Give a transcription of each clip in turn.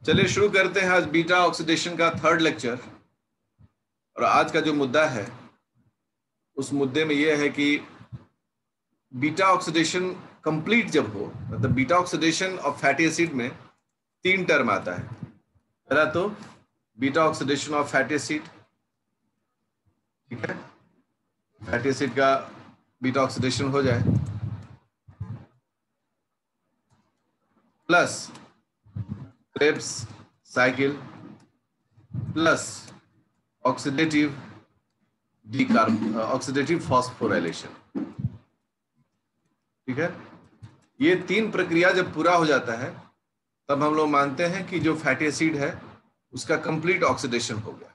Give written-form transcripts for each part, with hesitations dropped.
चलिए शुरू करते हैं आज बीटा ऑक्सीडेशन का थर्ड लेक्चर। और आज का जो मुद्दा है उस मुद्दे में यह है कि बीटा ऑक्सीडेशन कंप्लीट जब हो, मतलब beta oxidation of fatty acid में तीन टर्म आता है। पहला तो beta oxidation of fatty acid, ठीक है, फैटी एसिड का बीटा ऑक्सीडेशन हो जाए, plus Krebs cycle, plus oxidative oxidative phosphorylation. ठीक है, ये तीन प्रक्रिया जब पूरा हो जाता है तब हम लोग मानते हैं कि जो फैटी एसिड है उसका कंप्लीट ऑक्सीडेशन हो गया।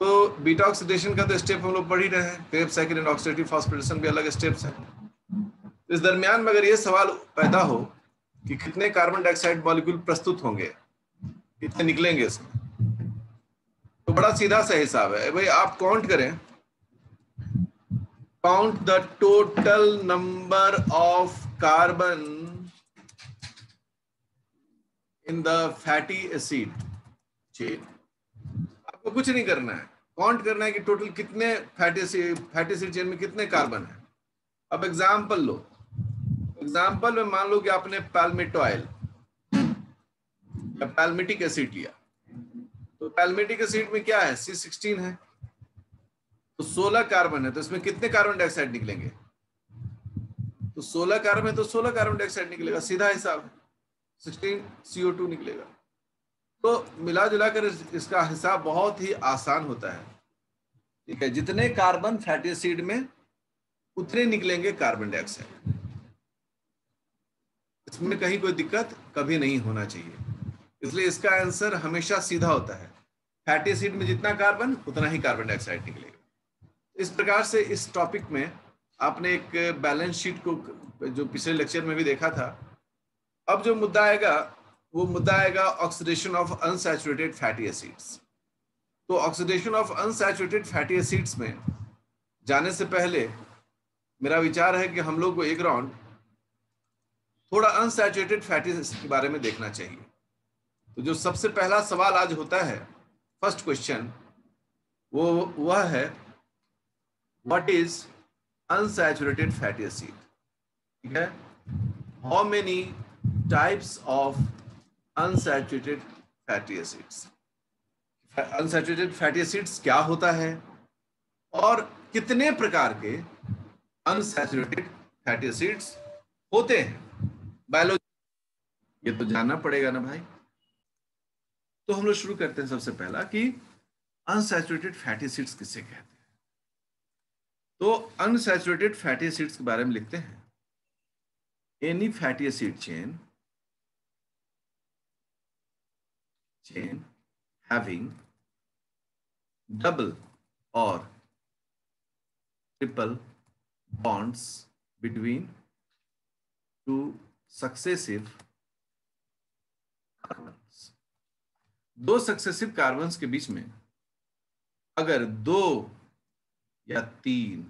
तो बीटा ऑक्सीडेशन का तो स्टेप हम लोग पढ़ ही रहे हैं, Krebs cycle and oxidative phosphorylation भी अलग स्टेप्स हैं। तो इस दरमियान में अगर ये सवाल पैदा हो कि कितने कार्बन डाइऑक्साइड मॉलिक्यूल प्रस्तुत होंगे, कितने निकलेंगे इसमें, तो बड़ा सीधा सा हिसाब है भाई, आप काउंट करें, count the total number of carbon in the fatty acid chain. आपको कुछ नहीं करना है, काउंट करना है कि टोटल कितने फैटी एसिड चेन में कितने कार्बन है। अब एग्जांपल लो, एग्जांपल में मान लो कि आपने पैल्मेटॉयल या पैल्मेटिक एसिड लिया, तो पैल्मेटिक एसिड में क्या है, C16 है, तो 16 कार्बन है, तो इसमें कितने कार्बन डाइऑक्साइड निकलेंगे, तो 16 कार्बन है तो 16 कार्बन डाइऑक्साइड निकलेगा, सीधा हिसाब है, 16 CO2 निकलेगा। तो मिला जुलाकर इसका हिसाब बहुत ही आसान होता है। ठीक है, जितने कार्बन फैटी एसिड में उतने निकलेंगे कार्बन डाइऑक्साइड, इसमें कहीं कोई दिक्कत कभी नहीं होना चाहिए, इसलिए इसका आंसर हमेशा सीधा होता है, फैटी एसिड में जितना कार्बन उतना ही कार्बन डाइऑक्साइड निकलेगा। इस प्रकार से इस टॉपिक में आपने एक बैलेंस शीट को जो पिछले लेक्चर में भी देखा था। अब जो मुद्दा आएगा वो मुद्दा आएगा oxidation of unsaturated fatty acids. तो oxidation of unsaturated fatty acids में जाने से पहले मेरा विचार है कि हम लोग को एक राउंड थोड़ा अनसैचुरेटेड फैटी एसिड के बारे में देखना चाहिए। तो जो सबसे पहला सवाल आज होता है, फर्स्ट क्वेश्चन, वह है what is unsaturated fatty acid. ठीक है, how many types of unsaturated fatty acids, unsaturated fatty acids क्या होता है और कितने प्रकार के अनसैचुरेटेड फैटी एसिड्स होते हैं बायोलॉजी, ये तो जानना पड़ेगा ना भाई। तो हम लोग शुरू करते हैं सबसे पहला कि अनसैचुरेटेड फैटी एसिड्स किसे कहते हैं। तो अनसैचुरेटेड फैटी एसिड्स के बारे में लिखते हैं, any fatty acid chain having double or triple bonds between two successive carbons। दो सक्सेसिव कार्बन्स के बीच में अगर दो या तीन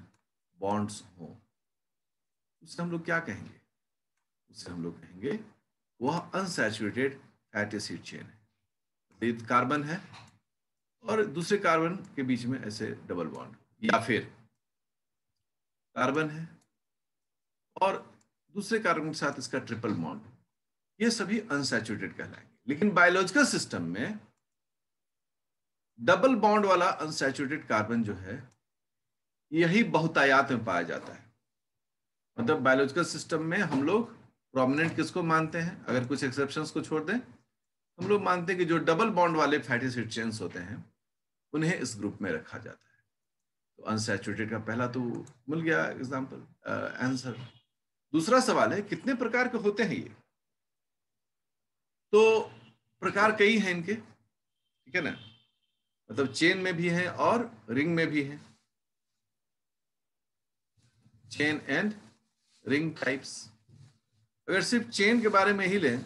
बॉन्ड्स हो, उसे हम लोग क्या कहेंगे, उसे हम लोग कहेंगे वह अनसैचुरेटेड फैटी एसिड चेन है। एक कार्बन है और दूसरे कार्बन के बीच में ऐसे डबल बॉन्ड, या फिर कार्बन है और दूसरे कार्बन के साथ इसका ट्रिपल बॉन्ड, ये सभी अनसैचुरेटेड कहलाएंगे। लेकिन बायोलॉजिकल सिस्टम में डबल बॉन्ड वाला अनसैचुरेटेड कार्बन जो है यही बहुतायत में पाया जाता है। मतलब बायोलॉजिकल सिस्टम में हम लोग प्रोमिनेंट किसको मानते हैं, अगर कुछ एक्सेप्शंस को छोड़ दें, हम लोग मानते हैं कि जो डबल बॉन्ड वाले फैटी एसिड चेन्स होते हैं उन्हें इस ग्रुप में रखा जाता है। तो अनसैचुरेटेड का पहला तो मिल गया एग्जांपल आंसर। दूसरा सवाल है कितने प्रकार के होते हैं ये। तो प्रकार कई हैं इनके, ठीक है ना, मतलब चेन में भी हैं और रिंग में भी हैं, चेन एंड रिंग टाइप्स। अगर सिर्फ चेन के बारे में ही लें,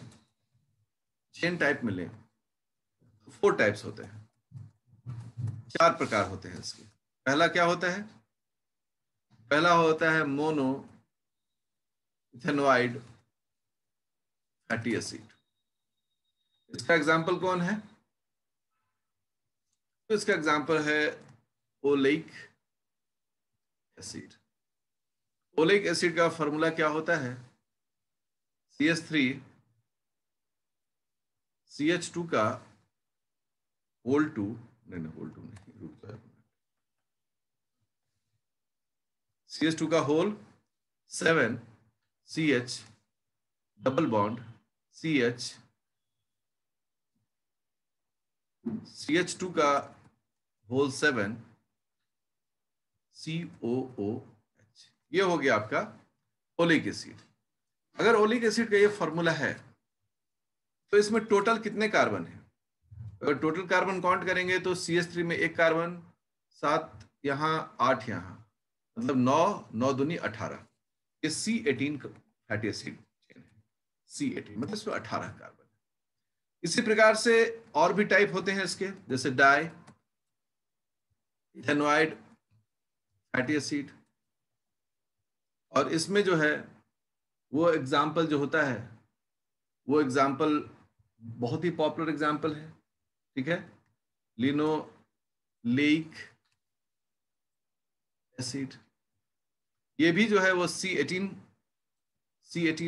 चेन टाइप में लें, तो 4 टाइप्स होते हैं, 4 प्रकार होते हैं इसके। पहला क्या होता है, पहला होता है मोनो इथेनॉइड फैटी एसिड। इसका एग्जाम्पल कौन है? तो इसका एग्जाम्पल है ओलेइक एसिड। ओलेइक एसिड का फॉर्मूला क्या होता है? CH3 CH2 का होल 2, नहीं होल 2 नहीं, रुक जाए, CH2 का होल 7 CH double bond CH, CH2 का होल 7 COOH, ये हो गया आपका ओलिक एसिड। अगर ओलिक एसिड का ये फॉर्मूला है तो इसमें टोटल कितने कार्बन है? अगर टोटल कार्बन काउंट करेंगे तो CH3 में एक कार्बन, 7 यहाँ 8 यहाँ, मतलब 9 दूनी 18, ये C18 फैटी एसिड चेन है। C18 मतलब इसमें 18 कार्बन है। इसी प्रकार से और भी टाइप होते हैं इसके, जैसे डाई इथेनॉइड फैटी एसिड, और इसमें जो है वो एग्जाम्पल जो होता है वो एग्जाम्पल बहुत ही पॉपुलर एग्जाम्पल है, ठीक है, लिनोलेइक एसिड। ये भी जो है वो C18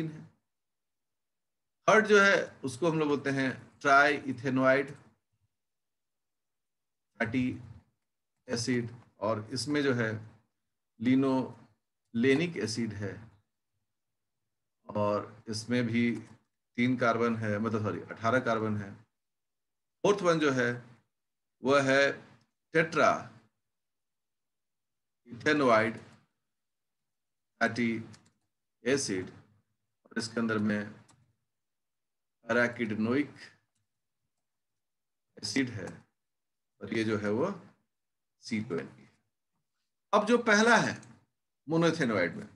है। थर्ड जो है उसको हम लोग बोलते हैं ट्राई इथेनॉइड फैटी एसिड, और इसमें जो है लिनोलेनिक एसिड है, और इसमें भी 3 कार्बन है, मतलब सॉरी 18 कार्बन है। फोर्थ वन जो है वह है टेट्रा इथेनॉइड फैटी एसिड, और इसके अंदर में अराकिडोनिक एसिड है, और ये जो है वो C20। अब जो पहला है मोनोइथेनॉइड में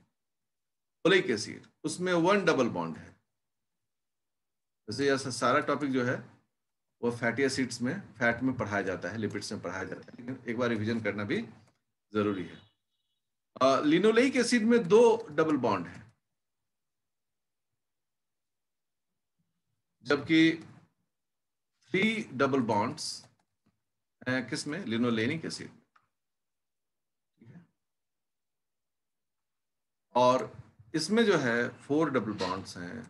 ओलिक एसिड, उसमें 1 डबल बॉन्ड है। जैसे ऐसा सारा टॉपिक जो है वो फैटी एसिड्स में, फैट में पढ़ाया जाता है, लिपिड्स में पढ़ाया जाता है, लेकिन एक बार रिवीजन करना भी जरूरी है। लिनोलेइक एसिड में 2 डबल बॉन्ड है, जबकि 3 डबल बॉन्ड्स किसमें? लिनोलेनिक एसिड, ठीक है। और इसमें जो है 4 डबल बॉन्ड्स हैं,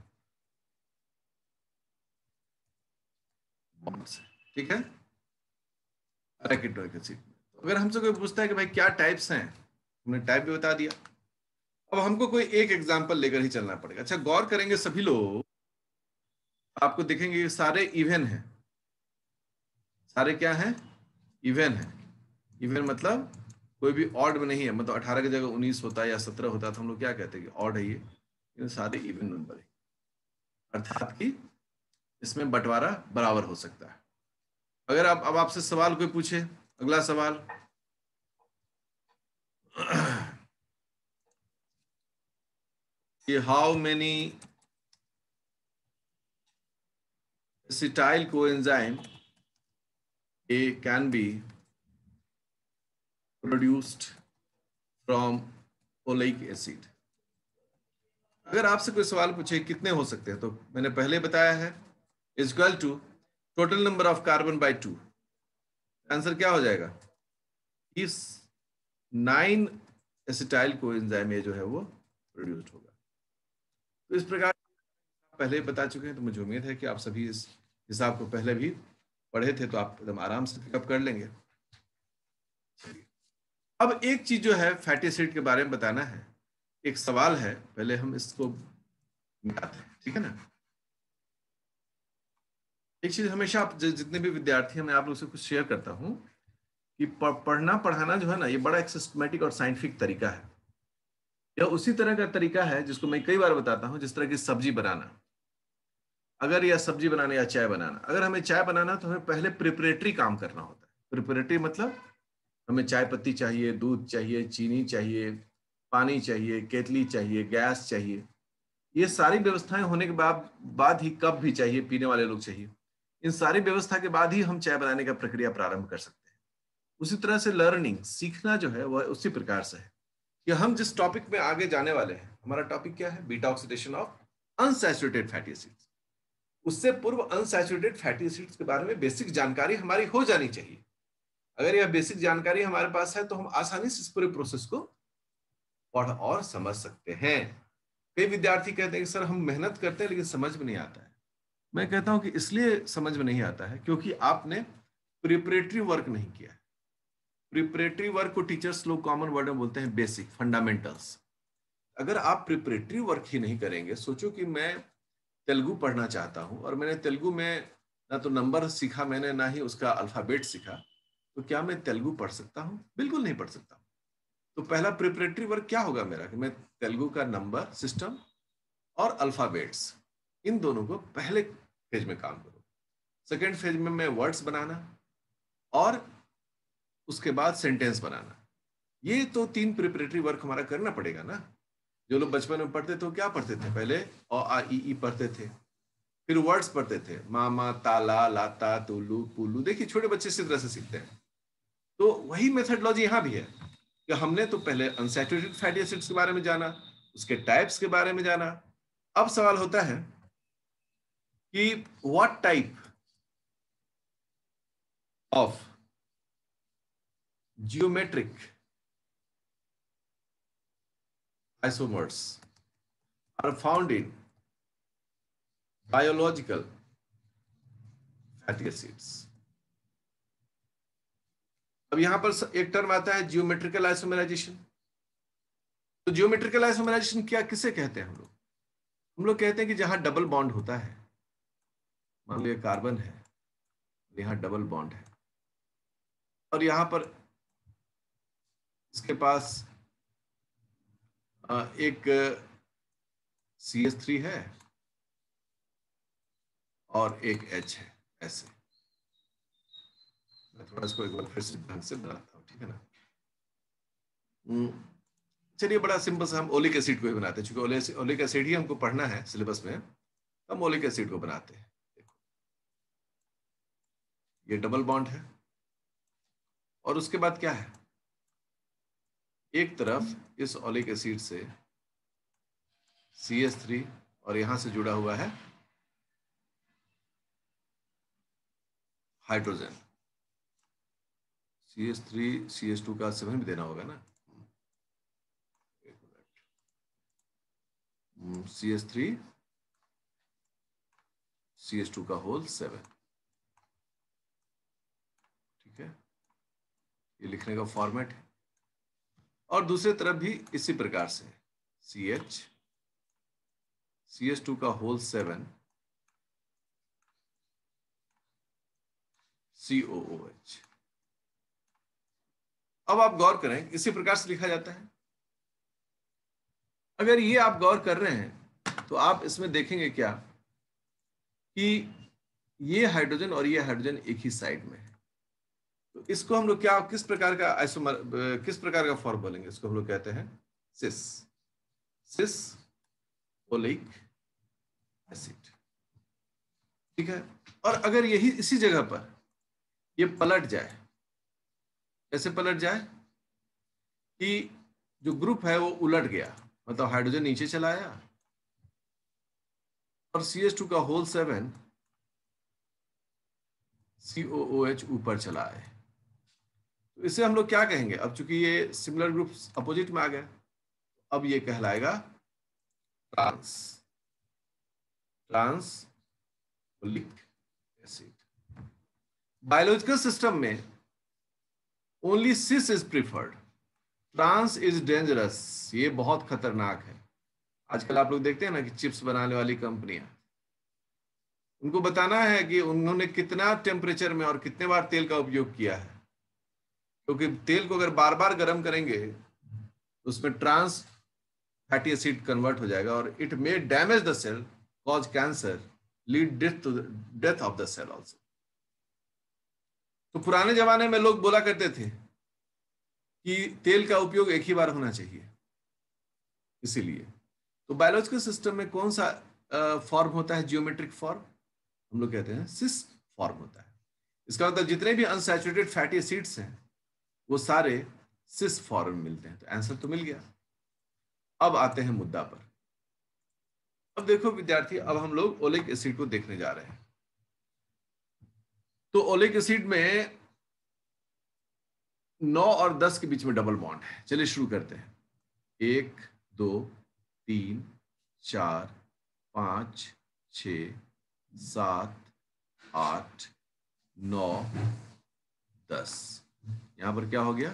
ठीक है, अराकिडोनिक एसिड। अगर हमसे कोई पूछता है कि भाई क्या टाइप्स हैं, हमने टाइप भी बता दिया। अब हमको कोई एक एग्जांपल लेकर ही चलना पड़ेगा। अच्छा, गौर करेंगे सभी लोग, आपको दिखेंगे सारे इवन हैं। सारे क्या हैं? इवन है। इवन मतलब कोई भी ऑड में नहीं है, मतलब 18 की जगह 19 होता है या 17 होता है तो हम लोग क्या कहते हैं कि ऑड है ये सारे इवन नंबर है, अर्थात कि इसमें बंटवारा बराबर हो सकता है। अगर आप अब आपसे सवाल कोई पूछे, अगला सवाल कि how many acetyl coenzyme A can be produced from oleic acid। अगर आपसे कोई सवाल पूछे कितने हो सकते हैं, तो मैंने पहले बताया है equal to total number of carbon by 2। Answer क्या हो जाएगा? इस 9 एसिटाइल कोएंजाइम जो है वो प्रोड्यूस्ड होगा। तो इस प्रकार पहले ही बता चुके हैं, तो मुझे उम्मीद है कि आप सभी इस हिसाब को पहले भी पढ़े थे, तो आप एकदम आराम से पिकअप कर लेंगे। अब एक चीज जो है फैटी एसिड के बारे में बताना है, एक सवाल है, पहले हम इसको मिटाते हैं, ठीक है ना। एक चीज हमेशा आप जितने भी विद्यार्थी हैं, मैं आप लोग से कुछ शेयर करता हूं कि पढ़ना पढ़ाना जो है ना, ये बड़ा एक सिस्टमेटिक और साइंटिफिक तरीका है। यह उसी तरह का तरीका है जिसको मैं कई बार बताता हूं, जिस तरह की सब्जी बनाना। अगर यह सब्जी बनाना या चाय बनाना, अगर हमें चाय बनाना तो हमें पहले प्रिपरेटरी काम करना होता है। प्रिपरेटरी मतलब हमें चाय पत्ती चाहिए, दूध चाहिए, चीनी चाहिए, पानी चाहिए, केतली चाहिए, गैस चाहिए। ये सारी व्यवस्थाएं होने के बाद ही कप भी चाहिए, पीने वाले लोग चाहिए। इन सारी व्यवस्था के बाद ही हम चाय बनाने का प्रक्रिया प्रारंभ कर सकते हैं। उसी तरह से लर्निंग, सीखना जो है वह उसी प्रकार से है कि हम जिस टॉपिक में आगे जाने वाले हैं, हमारा टॉपिक क्या है? Beta oxidation of unsaturated fatty acids. उससे पूर्व अनसैचुरेटेड फैटी एसिड्स के बारे में बेसिक जानकारी हमारी हो जानी चाहिए। अगर यह बेसिक जानकारी हमारे पास है तो हम आसानी से इस पूरे प्रोसेस को पढ़ और समझ सकते हैं। कई विद्यार्थी कहते हैं कि सर हम मेहनत करते हैं लेकिन समझ में नहीं आता है। मैं कहता हूं कि इसलिए समझ में नहीं आता है क्योंकि आपने प्रिपरेटरी वर्क नहीं किया है। प्रिपरेटरी वर्क को टीचर्स लोग कॉमन वर्ड में बोलते हैं बेसिक फंडामेंटल्स। अगर आप प्रिपरेटरी वर्क ही नहीं करेंगे, सोचो कि मैं तेलुगु पढ़ना चाहता हूं और मैंने तेलुगु में ना तो नंबर सीखा मैंने, ना ही उसका अल्फाबेट सीखा, तो क्या मैं तेलुगु पढ़ सकता हूं? बिल्कुल नहीं पढ़ सकता। तो पहला प्रिपरेटरी वर्क क्या होगा मेरा कि मैं तेलुगु का नंबर सिस्टम और अल्फाबेट्स, इन दोनों को पहले फेज में काम करूं। सेकेंड फेज में मैं वर्ड्स बनाना और उसके बाद सेंटेंस बनाना। ये तो 3 प्रिपरेटरी वर्क हमारा करना पड़ेगा ना। जो लोग बचपन में पढ़ते थे वो क्या पढ़ते थे? पहले अ आ इ ई पढ़ते थे, फिर वर्ड्स पढ़ते थे, मामा, ताला, लाता, तुलू, पुलू। देखिए छोटे बच्चे इसी तरह से सीखते हैं। तो वही मेथडोलॉजी यहाँ भी है कि हमने तो पहले अनसैचुरेटेड फैटी एसिड्स के बारे में जाना, उसके टाइप्स के बारे में जाना। अब सवाल होता है कि what type of geometric isomers are found in biological fatty acids। अब यहां पर एक टर्म आता है जियोमेट्रिकल आइसोमराइजेशन। तो जियोमेट्रिकल आइसोमराइजेशन क्या, किसे कहते हैं हम लोग? हम लोग कहते हैं कि जहां डबल बॉन्ड होता है, मान लो ये कार्बन है, यहां डबल बॉन्ड है और यहां पर इसके पास एक CH3 है और एक H है। ऐसे मैं थोड़ा इसको एक बार फिर से ढंग से बनाता हूँ, ठीक है ना। चलिए बड़ा सिंपल सा हम ओलिक एसिड को ही बनाते हैं, क्योंकि ओलिक एसिड ही हमको पढ़ना है सिलेबस में। हम ओलिक एसिड को बनाते हैं। देखो ये डबल बॉन्ड है और उसके बाद क्या है, एक तरफ इस ओलिक एसिड से CH3 और यहां से जुड़ा हुआ है हाइड्रोजन। CH3 CH2 का 7 भी देना होगा ना। CH3 CH2 का होल 7, ठीक है। ये लिखने का फॉर्मेट है। और दूसरी तरफ भी इसी प्रकार से CH2 का होल 7 COOH। अब आप गौर करें, इसी प्रकार से लिखा जाता है। अगर ये आप गौर कर रहे हैं तो आप इसमें देखेंगे क्या कि ये हाइड्रोजन और ये हाइड्रोजन एक ही साइड में है। तो इसको हम लोग क्या, किस प्रकार का आइसोमर, किस प्रकार का फॉर्म बोलेंगे? इसको हम लोग कहते हैं सिस ओलिक एसिड, ठीक है। और अगर यही इसी जगह पर ये पलट जाए, ऐसे पलट जाए कि जो ग्रुप है वो उलट गया, मतलब हाइड्रोजन नीचे चला आया और CH2 का होल 7 COOH ऊपर चला आए, तो इसे हम लोग क्या कहेंगे? अब चूंकि ये सिमिलर ग्रुप अपोजिट में आ गया, अब ये कहलाएगा trans oleic acid. Biological system में only cis is preferred, trans is dangerous, ये बहुत खतरनाक है। आजकल आप लोग देखते हैं ना कि चिप्स बनाने वाली कंपनियां, उनको बताना है कि उन्होंने कितना टेम्परेचर में और कितने बार तेल का उपयोग किया है, क्योंकि तेल को अगर बार बार गर्म करेंगे तो उसमें ट्रांस फैटी एसिड कन्वर्ट हो जाएगा और it may damage the cell, cause cancer, lead death of the cell also. तो पुराने जमाने में लोग बोला करते थे कि तेल का उपयोग एक ही बार होना चाहिए। इसीलिए तो बायोलॉजिकल सिस्टम में कौन सा फॉर्म होता है? जियोमेट्रिक फॉर्म, हम लोग कहते हैं सिस फॉर्म होता है। इसका मतलब जितने भी अनसैचुरेटेड फैटी एसिड्स हैं वो सारे सिस फॉर्म में मिलते हैं। तो आंसर तो मिल गया। अब आते हैं मुद्दा पर। अब देखो विद्यार्थी, अब हम लोग ओलिक एसिड को देखने जा रहे हैं। तो ओलिक एसिड में 9 और 10 के बीच में डबल बॉन्ड है। चलिए शुरू करते हैं। 1 2 3 4 5 6 7 8 9 10। यहां पर क्या हो गया?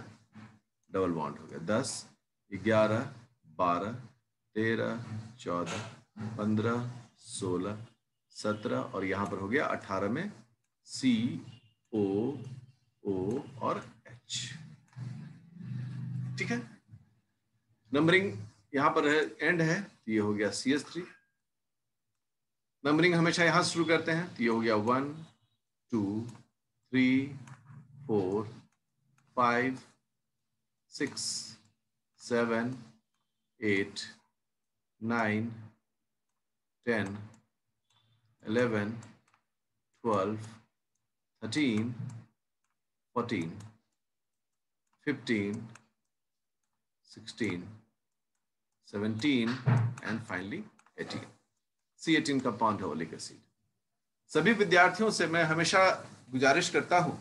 डबल बॉन्ड हो गया। 10 11 12 13 14 15 16 17 और यहां पर हो गया 18 में COO और H। ठीक है, नंबरिंग यहां पर है, एंड है, तो ये हो गया CH3। नंबरिंग हमेशा यहां से शुरू करते हैं, तो ये हो गया 1 2 3 4 5 6 7 8 9 10 11 12 13 14 15 16 17 एंड फाइनली 18। C18 कंपाउंड है ओलिक एसिड। सभी विद्यार्थियों से मैं हमेशा गुजारिश करता हूं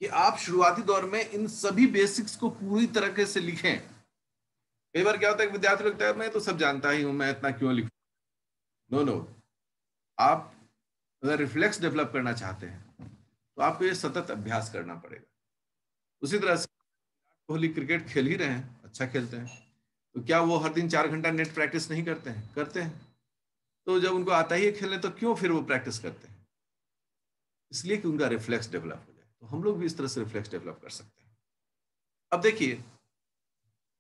कि आप शुरुआती दौर में इन सभी बेसिक्स को पूरी तरीके से लिखें। कई बार क्या होता है कि विद्यार्थी लगता है मैं तो सब जानता ही हूं, मैं इतना क्यों लिखूं। नो नो, आप अगर रिफ्लेक्स डेवलप करना चाहते हैं तो आपको ये सतत अभ्यास करना पड़ेगा। उसी तरह से कोहली क्रिकेट खेल ही रहे हैं, अच्छा खेलते हैं, तो क्या वो हर दिन 4 घंटा नेट प्रैक्टिस नहीं करते हैं? करते हैं। तो जब उनको आता ही है खेलने तो क्यों फिर वो प्रैक्टिस करते हैं? इसलिए कि उनका रिफ्लेक्स डेवलप हो जाए। तो हम लोग भी इस तरह से रिफ्लेक्स डेवलप कर सकते हैं। अब देखिए,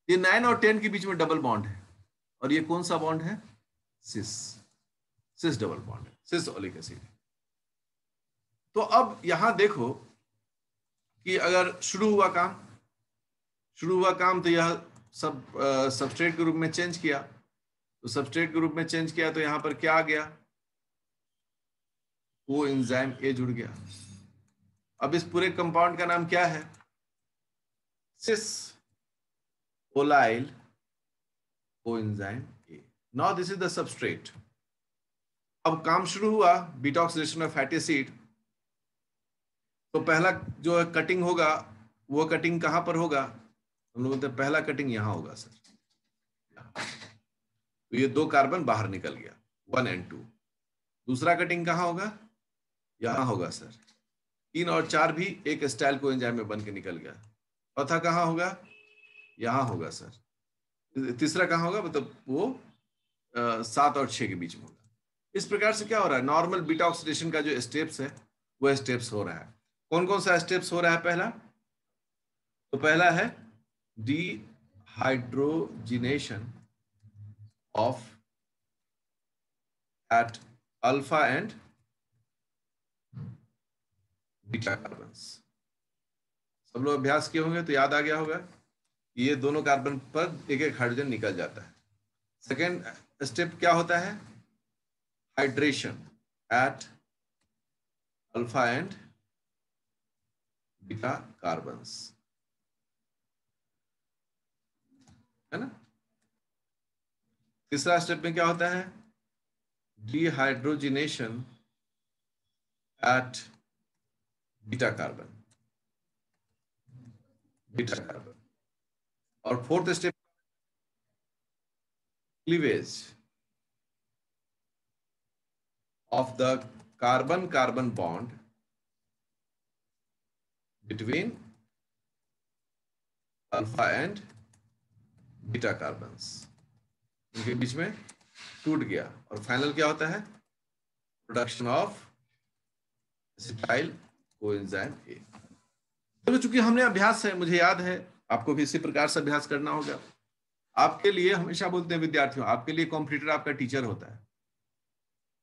ये 9 और 10 के बीच में डबल बॉन्ड है, और ये कौन सा बॉन्ड है? सिस। सिस डबल बॉन्ड है, सिस ओलिक एसिड। तो अब यहां देखो कि अगर शुरू हुआ काम, तो यह सब सबस्ट्रेट के रूप में चेंज किया। तो सबस्ट्रेट के रूप में चेंज किया तो यहां पर क्या आ गया? वो एंजाइम ए जुड़ गया। अब इस पूरे कंपाउंड का नाम क्या है? Cis oleoyl coenzyme A. Now this is the substrate. अब काम शुरू हुआ, beta oxidation of fatty acid. तो पहला जो है कटिंग होगा, वो कटिंग कहां पर होगा? हम लोग बोलते हैं पहला कटिंग यहां होगा सर। तो ये 2 कार्बन बाहर निकल गया, 1 and 2। दूसरा कटिंग कहां होगा? यहां होगा सर। 3 और 4 भी एक स्टाइल कोएंजाइम में बन के निकल गया। चौथा कहां होगा? यहां होगा सर। तीसरा कहां होगा? मतलब वो 7 और 6 के बीच में होगा। इस प्रकार से क्या हो रहा है? नॉर्मल बीटा ऑक्सीडेशन का जो स्टेप्स है वो स्टेप्स हो रहा है। कौन कौन सा स्टेप्स हो रहा है? पहला तो पहला है dehydrogenation of at alpha and beta carbons. सब लोग अभ्यास किए होंगे तो याद आ गया होगा, ये दोनों कार्बन पर एक एक हाइड्रोजन निकल जाता है। सेकेंड स्टेप क्या होता है? Hydration at alpha and beta carbons, है ना। तीसरा स्टेप में क्या होता है? डिहाइड्रोजिनेशन एट बीटा कार्बन, और fourth step cleavage of the carbon-carbon bond between alpha and beta carbons, इनके बीच में टूट गया। और फाइनल क्या होता है? Production of acetyl coenzyme A. तो चूंकि हमने अभ्यास है, मुझे याद है, आपको भी इसी प्रकार से अभ्यास करना होगा। आपके लिए हमेशा बोलते हैं विद्यार्थियों, आपके लिए कॉम्पिटिटर आपका टीचर होता है।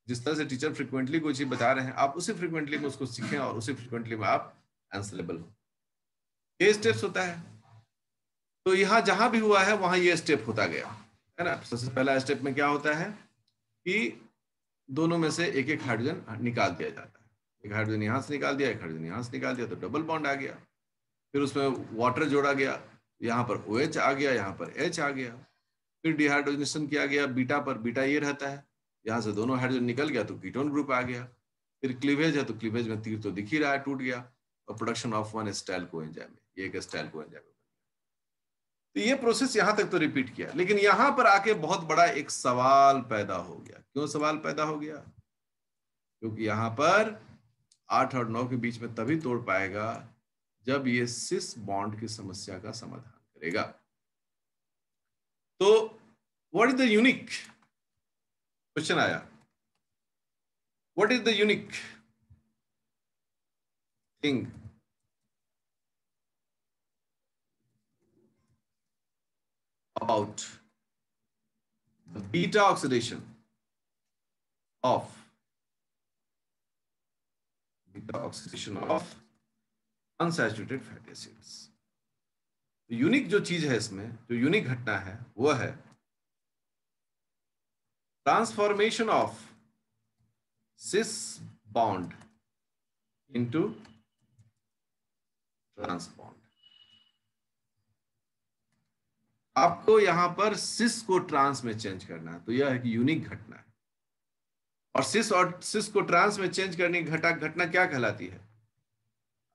जिस तरह से टीचर फ्रिक्वेंटली कोई चीज बता रहे हैं, आप उसी फ्रिक्वेंटली में उसको सीखें और उसी फ्रिक्वेंटली में आप आंसरेबल हो। ये स्टेप्स होता है। तो यहाँ जहां भी हुआ है वहां ये स्टेप होता गया, है ना। सबसे पहला स्टेप में क्या होता है कि दोनों में से एक एक हाइड्रोजन निकाल दिया जाता है। एक हाइड्रोजन यहां से निकाल दिया, एक हाइड्रोजन यहां से निकाल दिया, तो डबल बॉन्ड आ गया। फिर उसमें वाटर जोड़ा गया, यहाँ पर OH आ गया, यहाँ पर H आ गया। फिर डिहाइड्रोजनेशन किया गया बीटा पर, बीटा ये रहता है, यहाँ से दोनों हाइड्रोजन निकल गया तो कीटोन ग्रुप आ गया। फिर क्लीवेज है तो क्लीवेज में तीर तो दिख ही रहा है, टूट गया, और production of one acetyl coenzyme है, ये एक एसिटाइल कोएंजाइम। तो ये प्रोसेस यहां तक तो रिपीट किया, लेकिन यहां पर आके बहुत बड़ा एक सवाल पैदा हो गया। क्यों सवाल पैदा हो गया? क्योंकि यहां पर 8 और 9 के बीच में तभी तोड़ पाएगा जब ये सिस बॉन्ड की समस्या का समाधान करेगा। तो what is the unique, question आया, what is the unique thing about the beta oxidation of unsaturated fatty acids? Unique जो चीज है इसमें, जो यूनिक घटना है वो है transformation of cis bond into trans bond. आपको यहां पर सिस को ट्रांस में चेंज करना है, तो यह एक यूनिक घटना है। और सिस को ट्रांस में चेंज करने की घटना क्या कहलाती है?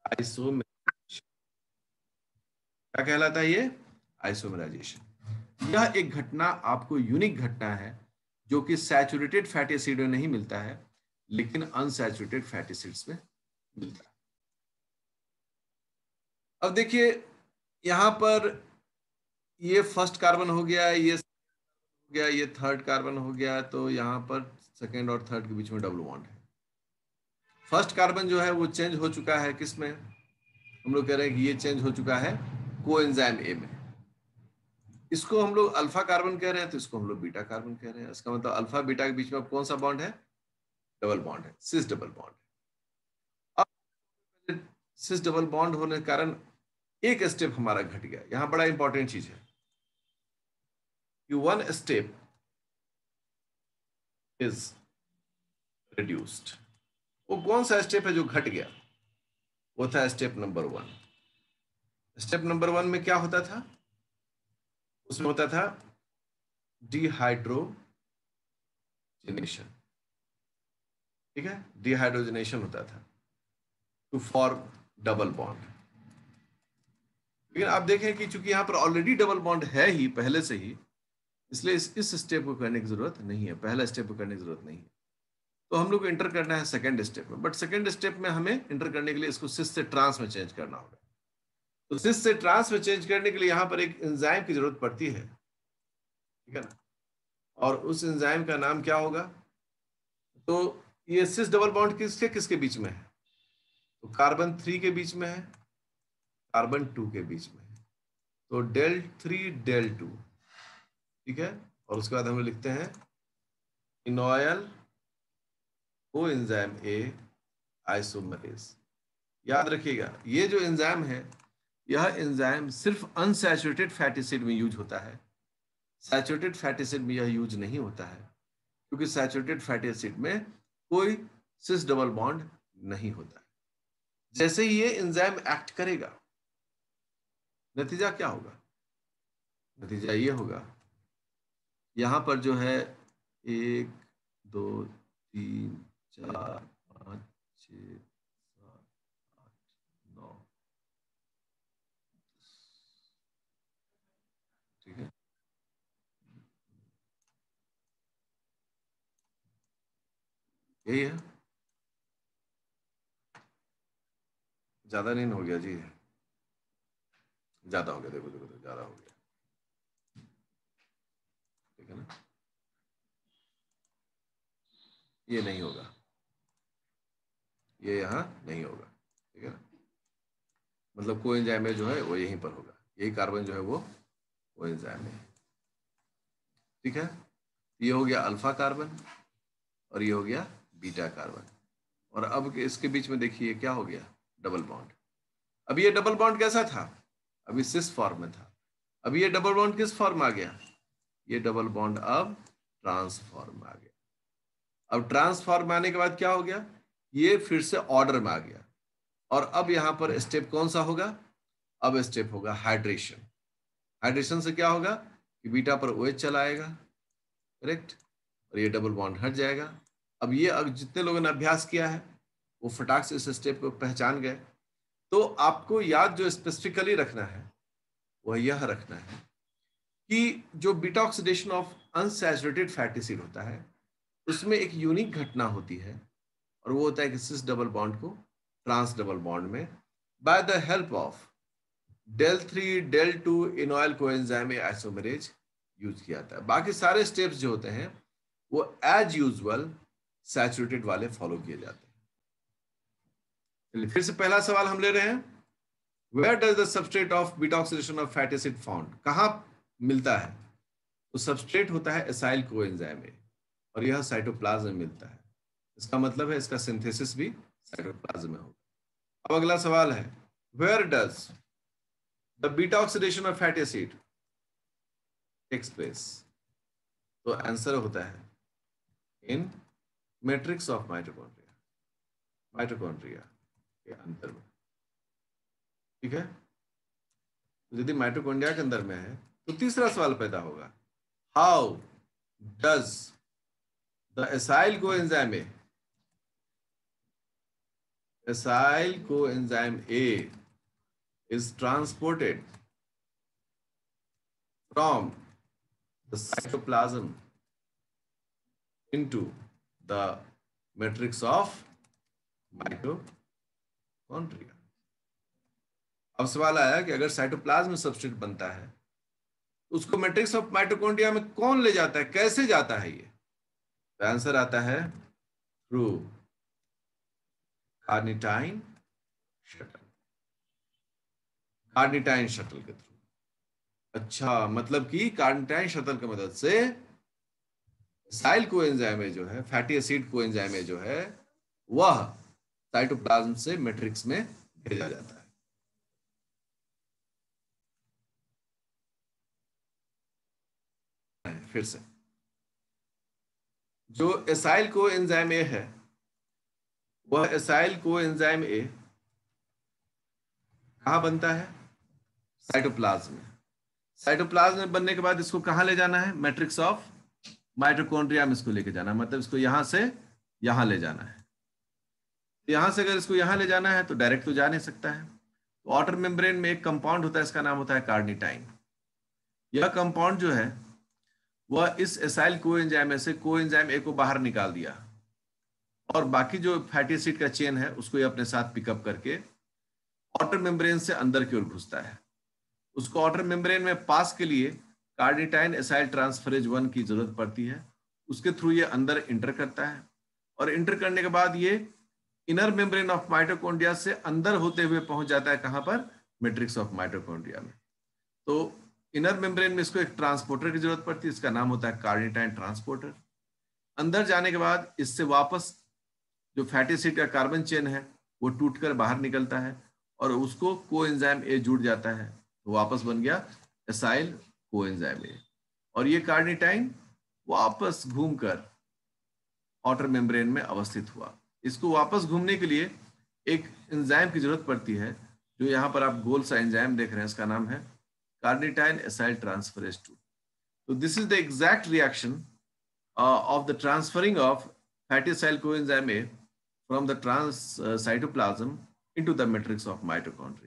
आइसोमेराइजेशन। क्या कहलाता है ये? आइसोमेराइजेशन। यह एक घटना आपको यूनिक घटना है जो कि सैचुरेटेड फैटी एसिड में नहीं मिलता है, लेकिन अनसैचुरेटेड फैटी एसिड्स में मिलता है। अब देखिए यहां पर ये फर्स्ट कार्बन हो गया, ये हो गया, ये थर्ड कार्बन हो गया, तो यहां पर सेकेंड और थर्ड के बीच में डबल बॉन्ड है। फर्स्ट कार्बन जो है वो चेंज हो चुका है किसमें? हम लोग कह रहे हैं कि ये चेंज हो चुका है कोएंजाइम ए में। इसको हम लोग अल्फा कार्बन कह रहे हैं, तो इसको हम लोग बीटा कार्बन कह रहे हैं। इसका मतलब अल्फा बीटा के बीच में अब कौन सा बॉन्ड है? डबल बॉन्ड है, सिस डबल बॉन्ड है। अब सिस डबल बॉन्ड होने के कारण एक स्टेप हमारा घट गया। यहां बड़ा इंपॉर्टेंट चीज है कि वन स्टेप इज रिड्यूस्ड। वो कौन सा स्टेप है जो घट गया? वो था स्टेप नंबर 1। स्टेप नंबर 1 में क्या होता था? उसमें होता था डिहाइड्रोजनेशन, ठीक है, डिहाइड्रोजनेशन होता था टू फॉर्म डबल बॉन्ड। लेकिन आप देखें कि चूंकि यहां पर ऑलरेडी डबल बॉन्ड है ही पहले से ही, इसलिए इस स्टेप को करने की जरूरत नहीं है, पहला स्टेप को करने की जरूरत नहीं है। तो हम लोग को इंटर करना है सेकंड स्टेप में, बट सेकंड स्टेप में हमें इंटर करने के लिए इसको सिस से ट्रांस में चेंज करना होगा। तो सिस से ट्रांस में चेंज करने के लिए यहां पर एक एंजाइम की जरूरत पड़ती है, ठीक है ना? और उस एंजाइम का नाम क्या होगा? तो ये सिस डबल बॉन्ड किसके किसके बीच में है? तो कार्बन 3 के बीच में है, कार्बन 2 के बीच में है, तो del 3 del 2, ठीक है। और उसके बाद हम लोग लिखते हैं इनॉयल कोएंजाइम ए आइसोमेरेज। याद रखिएगा ये जो एंजाइम है, यह एंजाइम सिर्फ अनसैचुरेटेड फैटी एसिड में यूज होता है, सैचुरेटेड फैटी एसिड में यह यूज नहीं होता है, क्योंकि सैचुरेटेड फैटी एसिड में कोई सिस डबल बॉन्ड नहीं होता है। जैसे ही ये एंजाइम एक्ट करेगा, नतीजा क्या होगा? नतीजा ये होगा, यहां पर जो है 1 2 3 4 5 6 7 8 9, ठीक है। यही है, ज्यादा नहीं हो गया जी, ज्यादा हो गया, देखो देखो तो ज्यादा हो गया, ठीक है ना? ये नहीं होगा, ये यहाँ नहीं होगा, ठीक है ना? मतलब कोएंजाइम में जो है वो यहीं पर होगा, यही कार्बन जो है वो कोएंजाइम में, ठीक है। ये हो गया अल्फा कार्बन और ये हो गया बीटा कार्बन। और अब इसके बीच में देखिए क्या हो गया? Double bond. अब ये डबल बॉन्ड कैसा था? अभी सिस फॉर्म में था, अब ये डबल बॉन्ड किस फॉर्म आ गया? ये डबल बॉन्ड अब ट्रांसफॉर्म आ गया। अब ट्रांसफॉर्म आने के बाद क्या हो गया? ये फिर से ऑर्डर में आ गया। और अब यहां पर स्टेप कौन सा होगा? अब स्टेप होगा हाइड्रेशन। हाइड्रेशन से क्या होगा? कि बीटा पर OH चला आएगा, करेक्ट, और ये डबल बॉन्ड हट जाएगा। अब ये जितने लोगों ने अभ्यास किया है वो फटाक से इस स्टेप को पहचान गए। तो आपको याद जो स्पेसिफिकली रखना है वह यह रखना है कि जो beta oxidation of unsaturated fatty acid होता है उसमें एक यूनिक घटना होती है, और वो होता है कि सिस डबल बॉन्ड को ट्रांस डबल बॉन्ड में by the help of del 3 del 2 enoyl coenzyme isomerase use किया जाता है। बाकी सारे स्टेप्स जो होते हैं वो एज यूजुअल सैचुरेटेड वाले फॉलो किए जाते हैं। चलिए फिर से पहला सवाल हम ले रहे हैं, where does the substrate of beta oxidation of fatty acid found, कहां मिलता है? तो सबस्ट्रेट होता है एसाइल कोएंजाइम ए, और यह साइटोप्लाज्म में मिलता है। इसका मतलब है इसका सिंथेसिस भी साइटोप्लाज्म में होगा। अब अगला सवाल है, where does the beta oxidation of fatty acid takes place? तो आंसर होता है in matrix of mitochondria, mitochondria के अंदर में, ठीक है। यदि माइटोकॉन्ड्रिया के अंदर में है तो तीसरा सवाल पैदा होगा, how does the acyl coenzyme A, acyl coenzyme A is transported from the cytoplasm into the matrix of mitochondria। अब सवाल आया कि अगर साइटोप्लाज्म में सबस्ट्रेट बनता है तो उसको मैट्रिक्स ऑफ माइटोकॉन्ड्रिया में कौन ले जाता है, कैसे जाता है? ये तो आंसर आता है through carnitine shuttle, carnitine shuttle के थ्रू। अच्छा, मतलब कि कार्निटाइन शटल की मदद से एसाइल कोएंजाइम जो है, फैटी एसिड कोएंजाइम जो है, वह साइटोप्लाज्म से मैट्रिक्स में भेजा जाता है। फिर से, जो एसाइल कोएंजाइम ए है वह एसाइल कोएंजाइम ए कहां बनता है? साइटोप्लाज्म में। साइटोप्लाज्म में बनने के बाद इसको कहां ले जाना है? मैट्रिक्स ऑफ माइटोकॉन्ड्रिया में इसको लेके जाना है, मतलब इसको यहां से यहां ले जाना है। यहां से अगर इसको यहां ले जाना है तो डायरेक्ट तो जा नहीं सकता है, तो आउटर मेम्ब्रेन में एक कंपाउंड होता है, इसका नाम होता है कार्निटाइन। यह कंपाउंड जो है वह इस एसाइल कोएंजाइम से कोएंजाइम ए को बाहर निकाल दिया, और बाकी जो फैटी एसिड का चेन है उसको ये अपने साथ पिकअप करके आउटर मेम्ब्रेन से अंदर की ओर घुसता है। उसको आउटर मेम्ब्रेन में पास के लिए कार्निटाइन एसाइल ट्रांसफरेज 1 की जरूरत पड़ती है, उसके थ्रू ये अंदर इंटर करता है, और इंटर करने के बाद ये इनर मेम्ब्रेन ऑफ माइटोकॉन्ड्रिया से अंदर होते हुए पहुंच जाता है कहां पर? मैट्रिक्स ऑफ माइटोकॉन्ड्रिया में। तो इनर मेम्ब्रेन में इसको एक ट्रांसपोर्टर की जरूरत पड़ती है, इसका नाम होता है कार्निटाइन ट्रांसपोर्टर। अंदर जाने के बाद इससे वापस जो फैटी एसिड का कार्बन चेन है वो टूटकर बाहर निकलता है, और उसको कोएंजाइम ए जुड़ जाता है, तो वापस बन गया एसाइल कोएंजाइम ए। और ये कार्निटाइन वापस घूमकर आउटर मेम्ब्रेन में अवस्थित हुआ। इसको वापस घूमने के लिए एक एंजाइम की जरूरत पड़ती है, जो यहाँ पर आप गोल सा एंजाइम देख रहे हैं, इसका नाम है कार्निटाइन एसाइल ट्रांसफरेज 2। तो this is the exact reaction of the transferring of fatty acyl coenzyme A from the cytoplasm into the matrix of mitochondria.